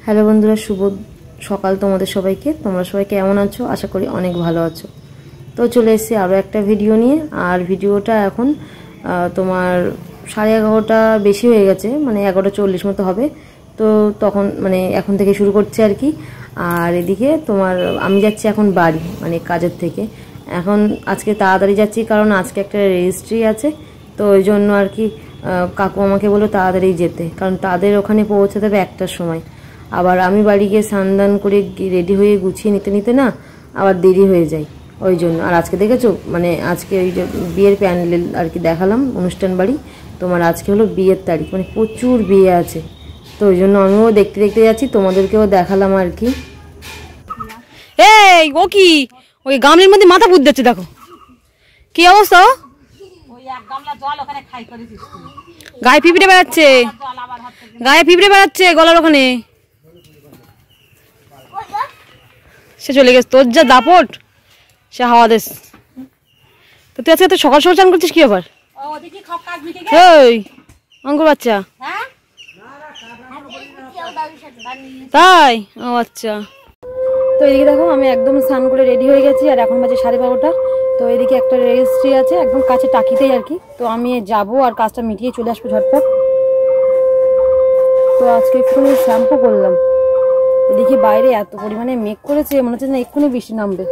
Hello বন্ধুরা, শুভ সকাল তোমাদের সবাইকে। তোমরা সবাই কেমন আছো? আশা করি অনেক ভালো আছো। তো চলে এসেছি আরও একটা ভিডিও নিয়ে। আর ভিডিওটা এখন তোমার 11:30 বেশি হয়ে গেছে, মানে 11:40 মতো হবে। তো তখন মানে এখন থেকে শুরু করছে আর কি। আর এদিকে তোমার আমি যাচ্ছি এখন বাড়ি, মানে কাজের থেকে। এখন আজকে তাড়াতাড়ি যাচ্ছি কারণ আজকে একটা রেজিস্ট্রি আছে। তো ওই জন্য আর কি কাকু আমাকে বললো তাড়াতাড়ি যেতে, কারণ তাদের ওখানে পৌঁছাতে হবে 1টার সময়। আবার আমি বাড়ি গিয়ে স্নান করে রেডি হয়ে গুছিয়ে নিতে নিতে না আবার দেরি হয়ে যায়, ওই জন্য। আর আজকে দেখেছো, মানে আজকে ওই যে বিয়ের প্যান্ডেল আর কি দেখালাম, অনুষ্ঠান বাড়ি। তোমার আজকে হলো বিয়ের তারিখ, মানে প্রচুর বিয়ে আছে। তো ওই জন্য আমিও দেখতে দেখতে যাচ্ছি, তোমাদেরকেও দেখালাম আর কি। এই ও কি ওই গামলির মধ্যে মাথা বুদ্ধ যাচ্ছে, দেখো কি অবস্থা। গায়ে পিঁপড়ে বেড়াচ্ছে, গায়ে পিঁপড়ে বেড়াচ্ছে গলার ওখানে। সে চলে গেছে, তোর যা দাপট সে হাওয়া দেশ। তো তুই আজকে তো সকাল সকাল চান করছিস, কি ব্যাপার? এই অঙ্কুর বাচ্চা, তাই? ও আচ্ছা। তো এদিকে দেখো আমি একদম স্নান করে রেডি হয়ে গেছি, আর এখন বাজে 12:30। তো এদিকে একটা রেজিস্ট্রি আছে একদম কাছে টাকিতেই আর কি। তো আমি যাব আর কাজটা মিটিয়ে চলে আসবো ঝটপট। তো আজকে একটুখানি শ্যাম্পু করলাম। এদিকে বাইরে এত পরিমাণে মেঘ করেছে, মনে হচ্ছে না এক্ষুনি বৃষ্টি নামবে।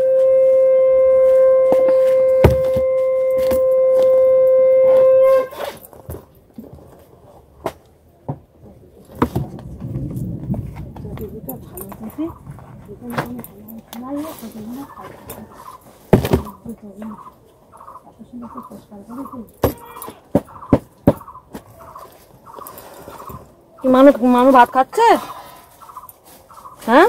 মানুষ মানুষ ভাত খাচ্ছে, হ্যাঁ?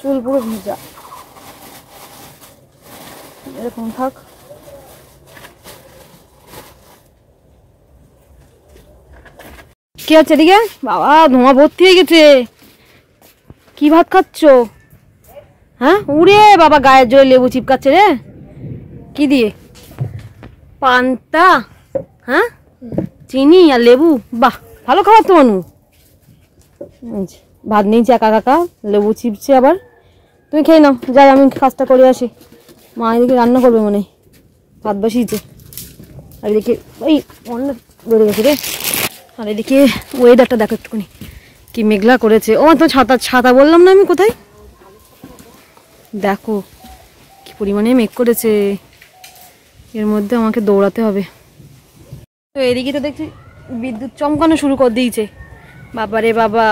চুল পুরো ভিজা, এরকম থাক। কি হচ্ছে এদিকে? বাবা ধোঁয়া ভর্তি হয়ে গেছে। কি ভাত খাচ্ছ? হ্যাঁ, উড়ে বাবা গায়ের জোরে লেবু চিপকাচ্ছে রে। কি দিয়ে? পান্তা, হ্যাঁ, চিনি আর লেবু। বাহ, ভালো খাবার তো মানু। ভাত নিয়েছি একা কাকা, লেবু চিপছে আবার। তুমি খেয়ে নাও, যাই আমি কাজটা করে আসি। মা এদিকে রান্না করবে মনে হয়, ভাত বসিয়েছে। আর এদিকে ওই অন্য বেড়ে গেছে রে। আর এদিকে ওয়েদারটা দেখো একটুখানি, কি মেঘলা করেছে। ও তো ছাতা ছাতা বললাম না আমি, কোথায় দেখো কি পরিমাণে মেঘ করেছে। এর মধ্যে আমাকে দৌড়াতে হবে। তো এদিকে তো দেখছি বিদ্যুৎ চমকানো শুরু করে দিয়েছে। বাবা রে বাবা,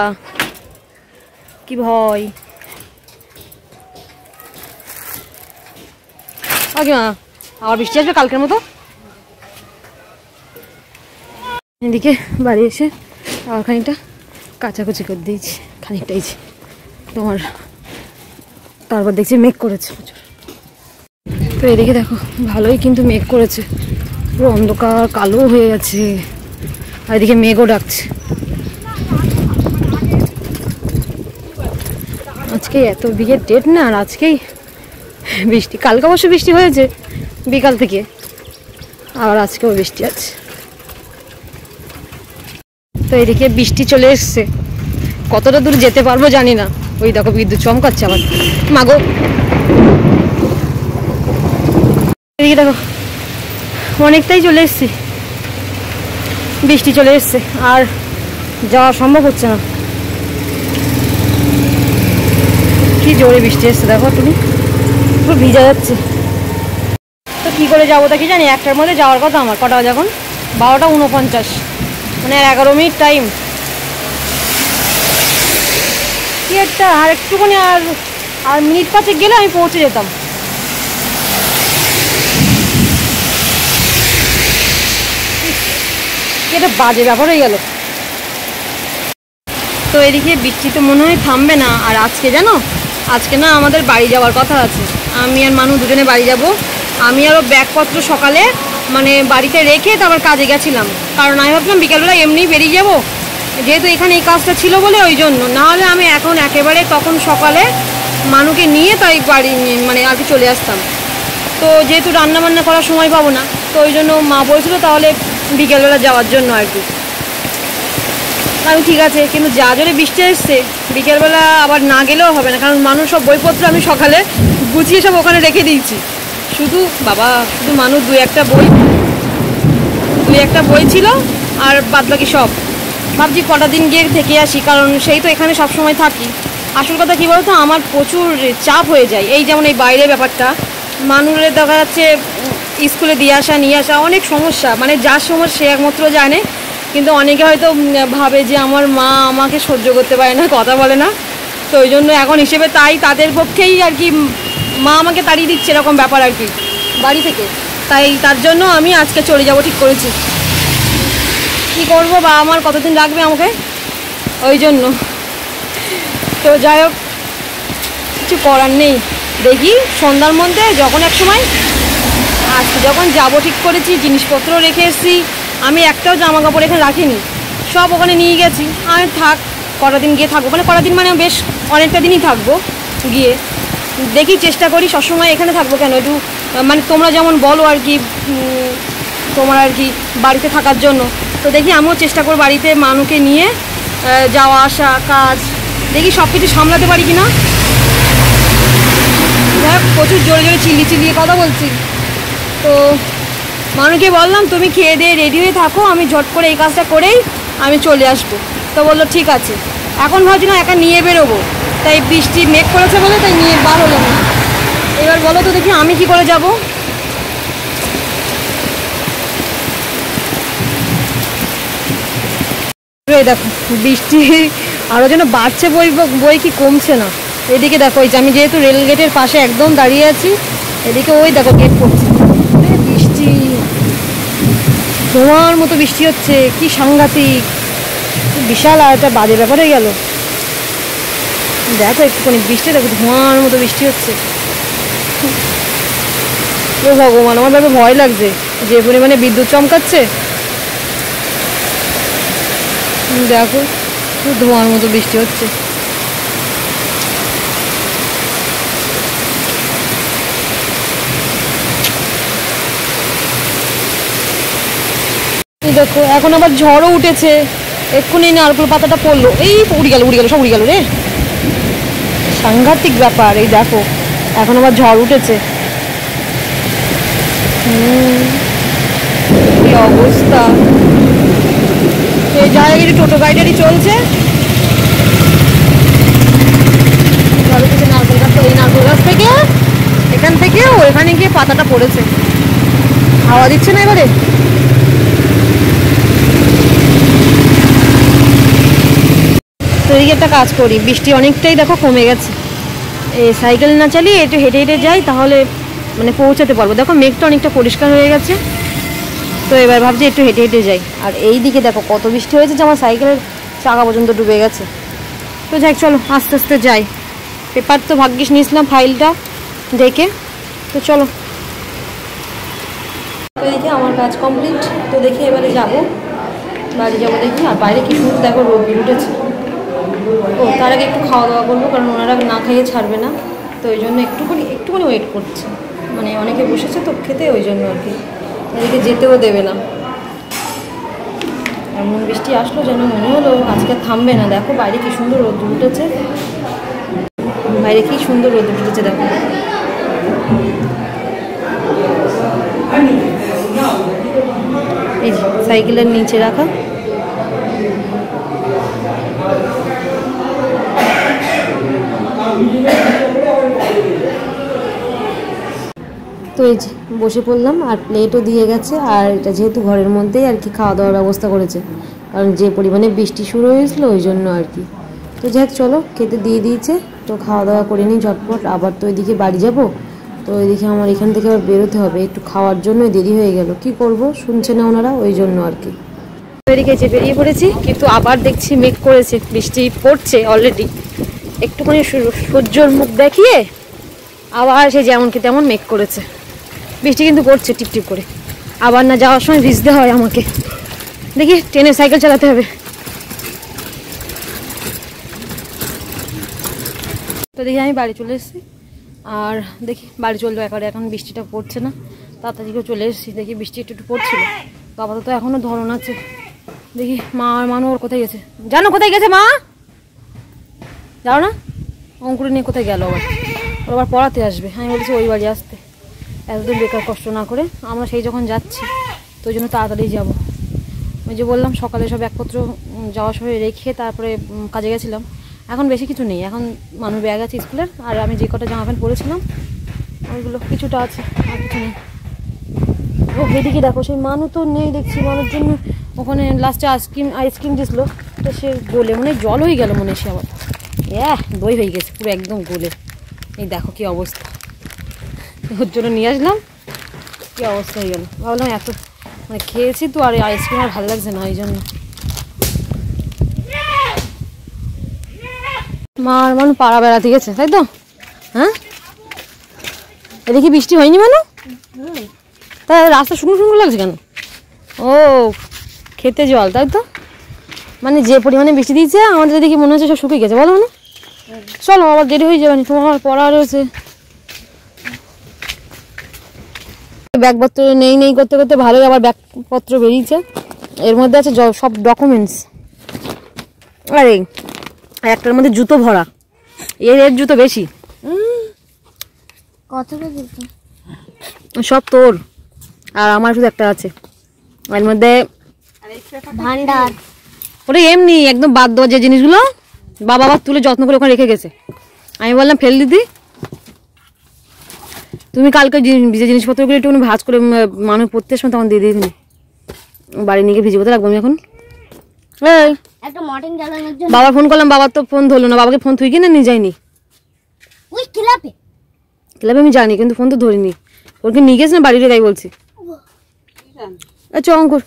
কি ভয়। আবার বৃষ্টি আসবে কালকের মতো। এদিকে বাড়ি এসে আবার খানিকটা কাচাকুচি করে দিয়েছি, খানিকটাই তোমার। তারপর দেখছি মেঘ করেছে প্রচুর। তো এদিকে দেখো ভালোই কিন্তু মেঘ করেছে, পুরো অন্ধকার কালো হয়ে গেছে। আর এদিকে মেঘও ডাকছে। আজকে এত বিয়ের ডেট না, আর আজকেই বৃষ্টি। কালকে অবশ্য বৃষ্টি হয়েছে বিকাল থেকে, আর আজকেও বৃষ্টি আছে। তো এদিকে বৃষ্টি চলে এসছে, কতটা দূর যেতে পারবো জানি না। ওই দেখো বিদ্যুৎ চমকাচ্ছে আবার, মাগো। এদিকে দেখো অনেকটাই চলে এসছি, বৃষ্টি চলে এসছে, আর যাওয়া সম্ভব হচ্ছে না। কি জোরে বৃষ্টি এসছে দেখো, তুমি পুরো ভিজা যাচ্ছে। তো কি করে যাবো তা কি জানি। 1টার মধ্যে যাওয়ার কথা আমার। কটা বাজে এখন? 12:49, মানে 11 মিনিট টাইম। কি একটা আর একটুখানি, আর মিনিট 5 গেলে আমি পৌঁছে যেতাম। এটা বাজে ব্যাপার হয়ে গেল। তো এদিকে বৃষ্টি তো মনে হয় থামবে না। আর আজকে জানো, আজকে না আমাদের বাড়ি যাওয়ার কথা আছে। আমি আর মানু দুজনে বাড়ি যাব। আমি আরও ব্যাগপত্র সকালে মানে বাড়িতে রেখে তারপর কাজে গেছিলাম, কারণ আমি ভাবছিলাম বিকেলবেলা এমনিই বেরিয়ে যাব, যেহেতু এখানে এই কাজটা ছিল বলে, ওই জন্য। নাহলে আমি এখন একেবারে তখন সকালে মানুকে নিয়ে তাই বাড়ি মানে আর কি চলে আসতাম। তো যেহেতু রান্না বান্না করার সময় পাবো না, তো ওই জন্য মা বলছিল তাহলে বিকেলবেলা যাওয়ার জন্য আর কি। আমি ঠিক আছে, কিন্তু যা জোরে বৃষ্টি এসছে বিকেলবেলা আবার না গেলেও হবে না, কারণ মানুষ সব বইপত্র আমি সকালে গুছিয়ে সব ওখানে রেখে দিয়েছি। শুধু মানুষ দুই একটা বই ছিল, আর বাদবাকি সব ভাবছি কটা দিন গিয়ে থেকে আসি, কারণ সেই তো এখানে সব সময় থাকি। আসল কথা কী বলতো, আমার প্রচুর চাপ হয়ে যায়। এই যেমন এই বাইরের ব্যাপারটা, মানুষের দেখা যাচ্ছে স্কুলে দিয়ে আসা নিয়ে আসা অনেক সমস্যা, মানে যার সমস্যা সে একমাত্র জানে। কিন্তু অনেকে হয়তো ভাবে যে আমার মা আমাকে সহ্য করতে পারে না, কথা বলে না, তো ওই জন্য এখন হিসেবে তাই তাদের পক্ষেই আর কি মা আমাকে তাড়িয়ে দিচ্ছে, এরকম ব্যাপার আর কি বাড়ি থেকে। তাই তার জন্য আমি আজকে চলে যাব ঠিক করেছি। কী করবো, বা আমার কতদিন লাগবে আমাকে, ওই জন্য। তো যাই হোক, কিছু করার নেই। দেখি সন্ধ্যার মধ্যে যখন এক সময় আজকে যখন যাব ঠিক করেছি, জিনিসপত্র রেখে এসেছি, আমি একটাও জামা কাপড় এখানে রাখিনি, সব ওখানে নিয়ে গেছি। আমি থাক, কটা দিন গিয়ে থাকবো, ওখানে কটা দিন মানে বেশ অনেকটা দিনই থাকবো গিয়ে। দেখি চেষ্টা করি সবসময় এখানে থাকবো কেন, একটু মানে তোমরা যেমন বলো আর কি, তোমার আর কি বাড়িতে থাকার জন্য, তো দেখি আমিও চেষ্টা করব বাড়িতে মানুষকে নিয়ে যাওয়া আসা কাজ, দেখি সব কিছু সামলাতে পারি কি না। দেখ প্রচুর জোরে জোরে চিল্লিয়ে কথা বলছি। তো মানুষকে বললাম তুমি খেয়ে দিয়ে রেডি হয়ে থাকো, আমি ঝট করে এই কাজটা করেই আমি চলে আসবো। তো বললো ঠিক আছে। এখন ভাবছি না একা নিয়ে বেরোবো, তাই বৃষ্টি মেঘ করেছে বলে তাই নিয়ে বার হলাম না। এবার বলো তো দেখি আমি কি করে যাব। দেখো বৃষ্টি আরও যেন বাড়ছে, বই কি কমছে না। এদিকে দেখো, এই যে আমি যেহেতু রেল গেটের পাশে একদম দাঁড়িয়ে আছি, এদিকে ওই দেখো গেট পড়ছে, বৃষ্টি ধোঁয়ার মতো বৃষ্টি হচ্ছে, কি সাংঘাতিক, বিশাল আর একটা বাজে ব্যাপার হয়ে গেল। দেখো একটুখানি বৃষ্টি, দেখো ধোঁয়ার মতো বৃষ্টি হচ্ছে। ও ভগবান, আমার ব্যাপারে ভয় লাগছে, যে পরিমাণে বিদ্যুৎ চমকাচ্ছে। দেখো ধোঁয়ার মতো বৃষ্টি হচ্ছে। দেখো এখন আবার ঝড়ও উঠেছে, এক্ষুনি নারকেল পাতাটা পড়লো, এই উড়ে গেল সব উড়ে গেল রে, সাংঘাতিক ব্যাপার। এই দেখো এখন আবার ঝড় উঠেছে, কি অবস্থা। এই জায়গায় টোটো গাড়ি চলছে, নারকেল গাছ, এই নারকেল গাছ থেকে এখান থেকে ওইখানে গিয়ে পাতাটা পড়েছে, হাওয়া দিচ্ছে না এবারে। তো এদিকে একটা কাজ করি, বৃষ্টি অনেকটাই দেখো কমে গেছে, এই সাইকেল না চালিয়ে একটু হেঁটে হেঁটে যাই, তাহলে মানে পৌঁছাতে পারবো। দেখো মেঘটা অনেকটা পরিষ্কার হয়ে গেছে, তো এবার ভাবছি একটু হেঁটে হেঁটে যাই। আর এই দিকে দেখো কত বৃষ্টি হয়েছে যে আমার সাইকেলের চাকা পর্যন্ত ডুবে গেছে। তো যাই, চলো আস্তে আস্তে যাই। পেপার তো ভাগ্যিস নিয়েছিলাম ফাইলটা দেখে, তো চলো। তো দেখি আমার কাজ কমপ্লিট, তো দেখি এবারে যাবো বাড়ি যাবো দেখি। আর বাইরে কি সুন্দর দেখো রোদ উঠেছে। ও তার আগে একটু খাওয়া দাওয়া করবো, কারণ ওনারা না খাইয়ে ছাড়বে না, তো ওই জন্য একটুখানি ওয়েট করছে, মানে অনেকে বসেছে তো খেতে, ওই জন্য আর কি এদিকে যেতেও দেবে না। এমন বৃষ্টি আসলো যেন মনে হলো আজকে থামবে না। দেখো বাইরে কি সুন্দর রোদ উঠেছে, বাইরে কি সুন্দর রোদ উঠেছে দেখো। এই সাইকেলের নিচে রাখা, তো এই যে বসে পড়লাম, আর প্লেটও দিয়ে গেছে। আর এটা যেহেতু ঘরের মধ্যেই আর কি খাওয়া দাওয়ার ব্যবস্থা করেছে, কারণ যে পরিমাণে বৃষ্টি শুরু হয়েছিল ওই জন্য আর কি। তো যাক চলো, খেতে দিয়ে দিয়েছে, তো খাওয়া দাওয়া করে নিই ঝটপট। আবার তো এদিকে বাড়ি যাব, তো এদিকে আমার এখান থেকে আবার বেরোতে হবে, একটু খাওয়ার জন্য দেরি হয়ে গেল। কি করব, শুনছে না ওনারা, ওই জন্য আর কি। এদিকে যে বেরিয়ে পড়েছি, কিন্তু আবার দেখছি মেঘ করেছে, বৃষ্টি পড়ছে অলরেডি। একটুখানি সূর্যর মুখ দেখিয়ে আবার সে যেমন কি তেমন মেঘ করেছে, বৃষ্টি কিন্তু পড়ছে টিপটিপ করে। আবার না যাওয়ার সময় ভিজতে হয় আমাকে, দেখি ট্রেনে সাইকেল চালাতে হবে। তো দেখি আমি বাড়ি চলে এসেছি, আর দেখি বাড়ি চললো একবারে, এখন বৃষ্টিটা পড়ছে না, তাড়াতাড়ি করে চলে এসেছি। দেখি বৃষ্টি একটু পড়ছিল, তো আপাতত এখনও ধরন আছে, দেখি মা আর মানু ওর কোথায় গেছে, জানো কোথায় গেছে মা? যাও না, অঙ্কুরে নিয়ে কোথায় গেল আবার? ওর আবার পড়াতে আসবে। আমি বলেছি ওই বাড়ি আসতে, এতদিন বেকার কষ্ট না করে। আমরা সেই যখন যাচ্ছি তো ওই জন্য তাড়াতাড়ি যাবো। ওই যে বললাম সকালে সব ব্যাগপত্র যাওয়ার সময় রেখে তারপরে কাজে গেছিলাম। এখন বেশি কিছু নেই, এখন মানুষ ব্যাগ আছে স্কুলের, আর আমি যে কটা জামা প্যান্ট পরেছিলাম ওইগুলো কিছুটা আছে, আর কিছু নেই। ও এদিকে দেখো, সেই মানু তো নেই দেখছি। মানুষ জন্য ওখানে লাস্টে আইসক্রিম দিয়েছিল, তো সে গলে মনে জল হয়ে গেল মনে সে আবার দই হয়ে গেছে পুরো একদম গলে। এই দেখো কি অবস্থা, ওর জন্য নিয়ে আসলাম, কি অবস্থা হয়ে গেল। ভাবলাম এত মানে খেয়েছি তো, আর আইসক্রিম আর ভালো লাগছে না, ওই জন্য। মা আর মানু পাড়া বেড়াতে গেছে তাই তো? হ্যাঁ, এদিকে বৃষ্টি হয়নি মানু? তা রাস্তা শুকনো শুকনো লাগছে কেন? ও খেতে জল তাই তো? মানে যে পরিমাণে বৃষ্টি দিয়েছে আমাদের এদিকে মনে হচ্ছে সব শুকিয়ে গেছে, বলো না? চলো আবার দেরি হয়ে যাবে, তোমার পড়া রয়েছে। ব্যাগপত্র নেই করতে করতে ভালোই আবার ব্যাগপত্র বেরিয়েছে। এর মধ্যে আছে সব ডকুমেন্টস, আরে একটার মধ্যে জুতো ভরা। এর জুতো বেশি, কতটা জুতো? সব তোর, আর আমার শুধু একটা আছে। এর মধ্যে ভান্ডার, ওটা এমনি একদম বাদ দেওয়া যে জিনিসগুলো বাবা আবার তুলে যত্ন করে ওখানে রেখে গেছে। আমি বললাম ফেল দিদি, তুমি কালকে যে জিনিসপত্রগুলো একটু ভাজ করে মানুষ পড়তে সময় তখন দিয়ে দিই, বাড়ি নিয়ে ভিজে কোথায় রাখবো আমি এখন? এই একটা মর্টিন জ্বালানোর জন্য বাবা ফোন করলাম, বাবার তো ফোন ধরলো না। বাবাকে ফোন তুই কিনে নিয়ে যায়নি? ওই ক্লাবে আমি জানি, কিন্তু ফোন তো ধরিনি। ওকে নিয়ে গেছে না বাড়িতে, তাই বলছি। চ অঙ্কুর,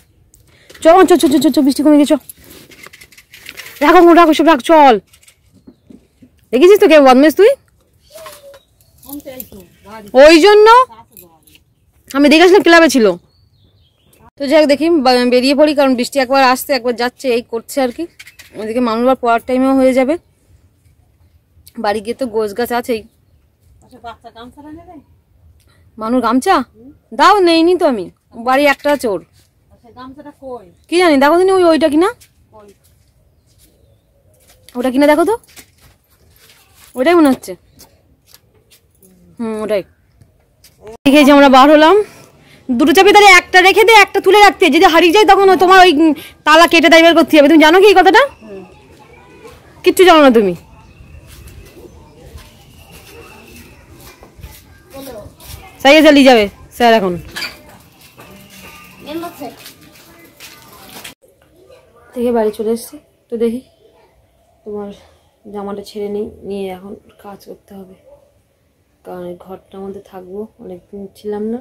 চ চ চ চ চ বৃষ্টি কমে গেছে, রাখ অঙ্কুর, রাখ সব রাখ, চল। দেখেছিস তো কে বদমেশ তুই, ওই জন্য আমি দেখে আসলাম ক্লাবে ছিল। তো যাই দেখি বেরিয়ে পড়ি, কারণ বৃষ্টি একবার আসছে একবার যাচ্ছে, এই করছে আর কি। ওইদিকে মানুষবার পড়ার টাইমেও হয়ে যাবে। বাড়ি গিয়ে তো গোছ গাছ আছেই। মানুষ গামছা দাও, নেইনি তো আমি, বাড়ি একটা আছে ওর। কি জানি, দেখো দিন ওইটা কিনা, ওটা কিনা দেখো তো, ওটাই মনে হচ্ছে। ওটাই। দেখে যে আমরা বার হলাম, দুটো চাবি তাহলে একটা রেখে দে, একটা তুলে রাখতে, যদি হারিয়ে যায় তখন তোমার ওই তালা কেটে দেয় বের করতে হবে। তুমি জানো কি এই কথাটা? কিচ্ছু জানো না তুমি। সাইয়ে চালিয়ে যাবে স্যার এখন। দেখে বাড়ি চলে এসছি, তো দেখি তোমার জামাটা ছেড়ে নিয়ে এখন কাজ করতে হবে, কারণ এই ঘরটার মধ্যে থাকবো, অনেকদিন ছিলাম না।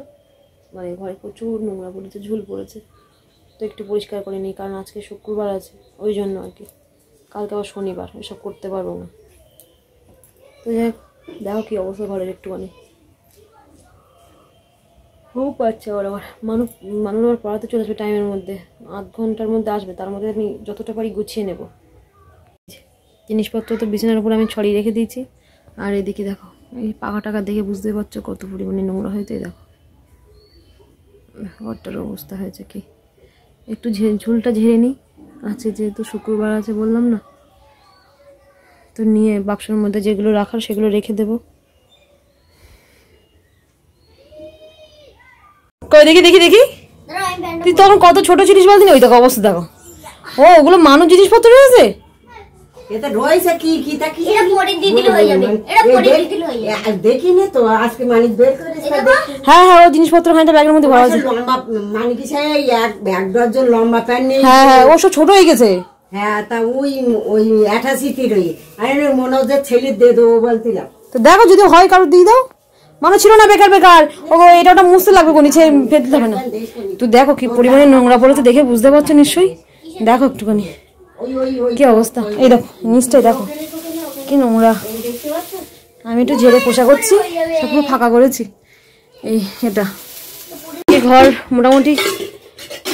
মানে ঘরে প্রচুর নোংরা পড়েছে, ঝুল পড়েছে, তো একটু পরিষ্কার করে নিই, কারণ আজকে শুক্রবার আছে ওই জন্য আর কি। কালকে আবার শনিবার, এসব করতে পারবো না। তো যাই দেখো কী অবস্থা ঘরের একটুখানি। খুব পাচ্ছে আবার মানুষ আবার পড়াতে চলে আসবে টাইমের মধ্যে, 8 ঘন্টার মধ্যে আসবে, তার মধ্যে আমি যতটা পারি গুছিয়ে নেব। জিনিসপত্র তো বিছানার উপর আমি ছড়িয়ে রেখে দিয়েছি। আর এদিকে দেখো এই পাকা টাকা দেখে বুঝতে পারছো কত পরিমাণে নোংরা হয়েছে। দেখো ঘরটার অবস্থা হয়েছে কি। একটু ঝুলটা ঝেড়ে নিই, আছে যেহেতু শুক্রবার আছে বললাম না, তো নিয়ে বাক্সের মধ্যে যেগুলো রাখার সেগুলো রেখে দেবো। দেখি দেখি দেখি, তুই তখন কত ছোট ছিলিস বলছিস, ওই দেখো অবস্থা দেখো। ও ওগুলো মানুষ জিনিসপত্র রয়েছে, এটা রয়েছে কি কি তা কি এটা পরে দিদিল হয়ে যাবে, এটা পরে দিদিল হয়ে যাবে। দেখিনি তো আজকে মানিক বের করেছে। হ্যাঁ হ্যাঁ, ও জিনিসপত্র খানিকটা ব্যাগের মধ্যে ভরা আছে। লম্বা মানিক সেই এক ডজন লম্বা প্যান্ট নেই। হ্যাঁ হ্যাঁ, ও সব ছোট হয়ে গেছে। হ্যাঁ তা ওই 88 রই আরে মনে হচ্ছে ছেলে দিয়ে দেবো বলছিলাম। তো দেখো যদি হয় কারো দিয়ে দাও, মানে ছিল না বেকার বেকার। ও এটা ওটা মুছতে লাগবে, কোন নিচে ফেলতে হবে না। তুই দেখো কি পরিমাণে নোংরা পড়েছে, দেখে বুঝতে পারছো নিশ্চয়ই। দেখো একটুখানি কি অবস্থা, এই দেখো নিচটাই দেখো কি নোংরা। আমি একটু ঝেড়ে পোষা করছি, সবগুলো ফাঁকা করেছি। এই এটা ঘর মোটামুটি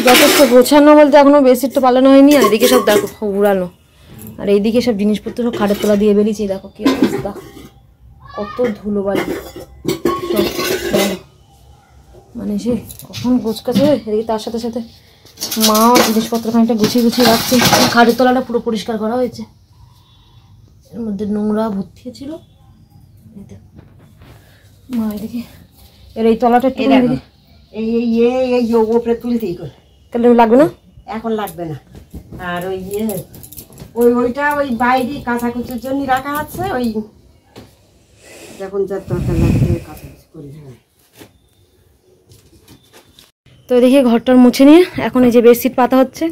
যথেষ্ট গোছানো বলতে এখনো বেডশিটটা পালানো হয়নি। আর এদিকে সব দেখো উড়ানো, আর এইদিকে সব জিনিসপত্র সব খাটের তলা দিয়ে বেরিয়েছি। দেখো কি অবস্থা, কত ধুলোবালি সব, মানে সে কখন গোছকাছে। এদিকে তার সাথে সাথে মাও জিনিসপত্র খানিকটা গুছিয়ে গুছিয়ে রাখছে। খাটের তলাটা পুরো পরিষ্কার করা হয়েছে, এর মধ্যে নোংরা ভর্তি ছিল। মা এদিকে এর এই তলাটা একটু এই ওপরে তুলতেই করে তাহলে লাগবে না, এখন লাগবে না। আর ওইটা ওই বাইরে কাঁচাকুচির জন্য রাখা আছে, ওই যখন যার দরকার লাগবে কাঁচাকুচি করে দেবে। তো এদিকে ঘরটার মুছে নিয়ে এখন এই যে বেডশিট পাতা হচ্ছে।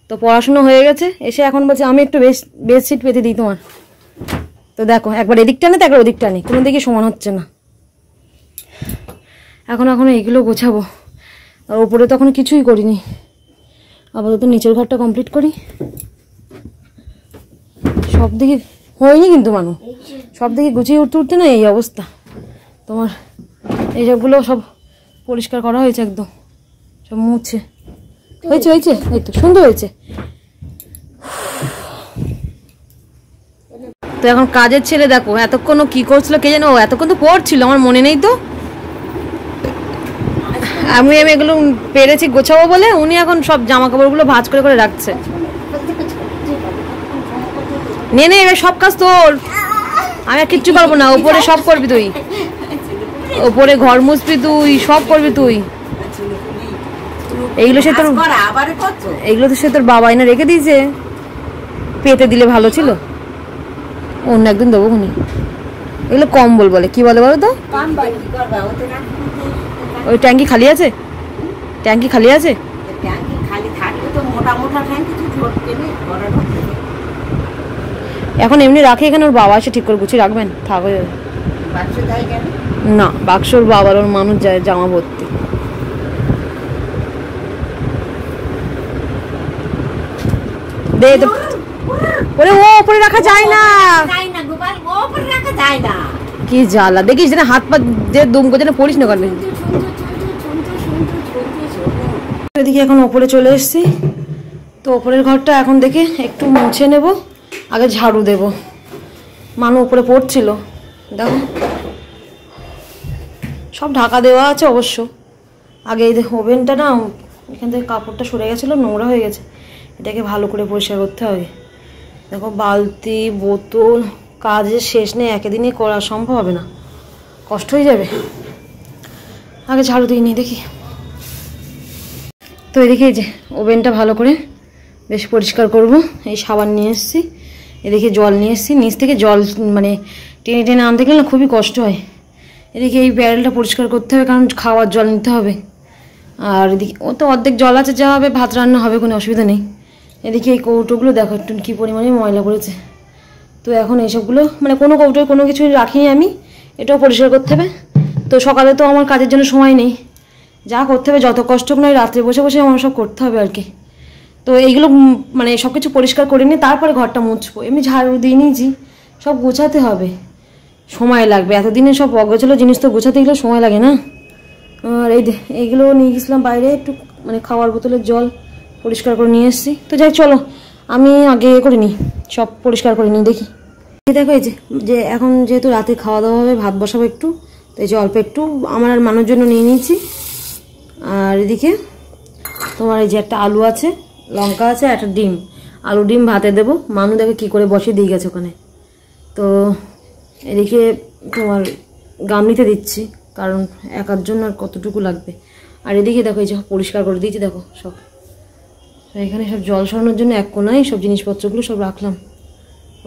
তো পড়াশুনো হয়ে গেছে, এসে এখন বলছে আমি একটু বেডশিট পেতে দিই তোমার। তো দেখো একবার এদিক টানে তো একবার ওদিক টানে, কোনো দিকে সমান হচ্ছে না। এখন এইগুলো গোছাবো, আর ওপরে তো এখন কিছুই করিনি, আপাতত নিচের ঘরটা কমপ্লিট করি। সব দিকে হয়নি কিন্তু মানুষ, সব দিকে গুছিয়ে উঠতে উঠতে না এই অবস্থা। তোমার এইসবগুলো সব পরিষ্কার করা হয়েছে, একদম সব মুছে হয়েছে হয়েছে, এই তো সুন্দর হয়েছে। তো এখন কাজের ছেলে দেখো এতক্ষণ কি করছিল কে জানো, এতক্ষণ তো পড়ছিল, আমার মনে নেই। তো আমি এগুলো পেরেছি গোছাবো বলে উনি এখন সব জামা কাপড়গুলো ভাঁজ করে করে রাখছে। নে এবার সব কাজ তোর, আমি আর কিচ্ছু পারবো না। ওপরে সব করবি তুই, ওপরে ঘর মুছবি তুই, সব করবি তুই। এইগুলো তো সে তোর বাবা এনে রেখে দিয়েছে, পেতে দিলে ভালো ছিল, অন্য একদিন দেবো খুনি। এগুলো কম্বল বলে, কি বলে বলো তো? ওই ট্যাঙ্কি খালি আছে, ট্যাঙ্কি খালি আছে। এখন এমনি রাখে এখানে, ওর বাবা এসে ঠিক করে গুছিয়ে রাখবেন, থাক হয়ে যাবে। না বাক্স ওর বাবার, ওর মানুষ যায় জামা ভর্তি। দে তো ওরে, ও উপরে রাখা যায় না, কি জ্বালা দেখিস না, হাত পা যে দুম করে পড়িস না করবে। এদিকে এখন ওপরে চলে এসেছি। তো ওপরের ঘরটা এখন দেখে একটু মুছে নেব, আগে ঝাড়ু দেব। মানু উপরে পড়ছিল, দেখো সব ঢাকা দেওয়া আছে অবশ্য। আগে এই দেখো ওভেনটা না, এখান থেকে কাপড়টা সরে গেছিলো, নোংরা হয়ে গেছে, এটাকে ভালো করে পরিষ্কার করতে হবে। দেখো বালতি বোতল, কাজের শেষ নেই, একদিনই করা সম্ভব হবে না, কষ্ট হয়ে যাবে। আগে ঝাড়ু দিই নি দেখি। তো এদিকে এই যে ওভেনটা ভালো করে বেশ পরিষ্কার করব। এই সাবান নিয়ে এসেছি, এদিকে জল নিয়ে এসেছি, নিচ থেকে জল মানে টেনে টেনে আনতে গেলে না খুবই কষ্ট হয়। এদিকে এই ব্যারেলটা পরিষ্কার করতে হবে, কারণ খাওয়ার জল নিতে হবে। আর এদিকে ও তো অর্ধেক জল আছে, যা হবে ভাত রান্না হবে, কোনো অসুবিধা নেই। এদিকে এই কৌটোগুলো দেখো একটু কী পরিমাণে ময়লা করেছে। তো এখন এইসবগুলো মানে কোনো কৌটোয় কোনো কিছু রাখিনি আমি, এটাও পরিষ্কার করতে হবে। তো সকালে তো আমার কাজের জন্য সময় নেই, যা করতে হবে যত কষ্ট নয় রাত্রে বসে বসে আমার সব করতে হবে আর কি। তো এইগুলো মানে সব কিছু পরিষ্কার করে নিয়ে তারপরে ঘরটা মুছবো। এমনি ঝাড়ু দিয়ে নিয়েছি, সব গোছাতে হবে, সময় লাগবে। এতদিনে সব অগোছালো জিনিস তো গোছাতে গেলে সময় লাগে না। আর এইগুলো নিয়ে গেছিলাম বাইরে, একটু মানে খাওয়ার বোতলের জল পরিষ্কার করে নিয়ে এসেছি। তো যাই চলো আমি আগে করে নিই, সব পরিষ্কার করে নিই দেখি। দেখো এই যে এখন যেহেতু রাতে খাওয়া দাওয়া হবে, ভাত বসাবো একটু, তো এই যে অল্প একটু আমার আর মানুষের জন্য নিয়ে নিয়েছি। আর এদিকে তোমার এই যে একটা আলু আছে, লঙ্কা আছে, একটা ডিম, আলু ডিম ভাতে দেবো। মানু দেখে কী করে বসিয়ে দিয়ে গেছে ওখানে। তো এদিকে তোমার গামলিতে দিচ্ছি, কারণ একার জন্য আর কতটুকু লাগবে। আর এদিকে দেখো এই যে পরিষ্কার করে দিয়েছি, দেখো সব এখানে সব জল সরানোর জন্য এক কোনায় সব জিনিসপত্রগুলো সব রাখলাম।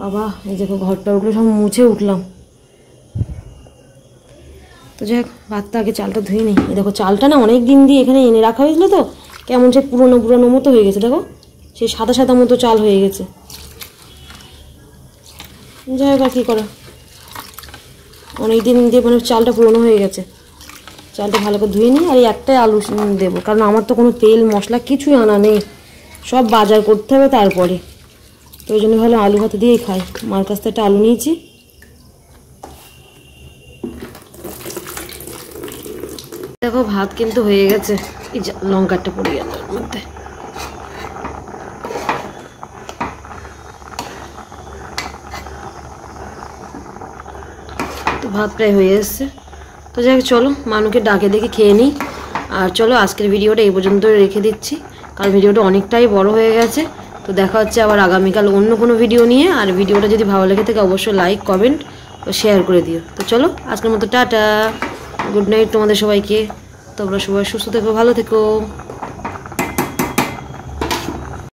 বাবা এই দেখো ঘরটা ওগুলো সব মুছে উঠলাম। তো যাই হোক ভাতটা আগে চালটা ধুয়ে নিই। এই দেখো চালটা না অনেক দিন দিয়ে এখানে এনে রাখা হয়েছিল, তো কেমন সে পুরোনো পুরোনো মতো হয়ে গেছে, দেখো সেই সাদা সাদা মতো চাল হয়ে গেছে। যাই হোক আর কী করা, অনেক দিন দিয়ে মানে চালটা পুরোনো হয়ে গেছে। চালটা ভালো করে ধুয়ে নিই। আর এই একটাই আলু দেবো, কারণ আমার তো কোনো তেল মশলা কিছুই আনা নেই, সব বাজার করতে হবে তারপরে। তো ওই জন্য ভালো আলু ভাতে দিয়েই খাই। মার কাছ থেকে একটা আলু নিয়েছি। দেখো ভাত কিন্তু হয়ে গেছে, এই লঙ্কাটা পড়ে গেল এর মধ্যে। তো ভাত প্রায় হয়ে এসছে। তো যাই হোক চলো মানুকে ডাকে দেখে খেয়ে নিই। আর চলো আজকের ভিডিওটা এই পর্যন্ত রেখে দিচ্ছি, কারণ ভিডিওটা অনেকটাই বড় হয়ে গেছে। তো দেখা হচ্ছে আবার আগামীকাল অন্য কোনো ভিডিও নিয়ে। আর ভিডিওটা যদি ভালো লেগে থাকে অবশ্যই লাইক, কমেন্ট ও শেয়ার করে দিও। তো চলো আজকের মতো টাটা, গুড নাইট তোমাদের সবাইকে। তোমরা সবাই সুস্থ থেকো, ভালো থেকো।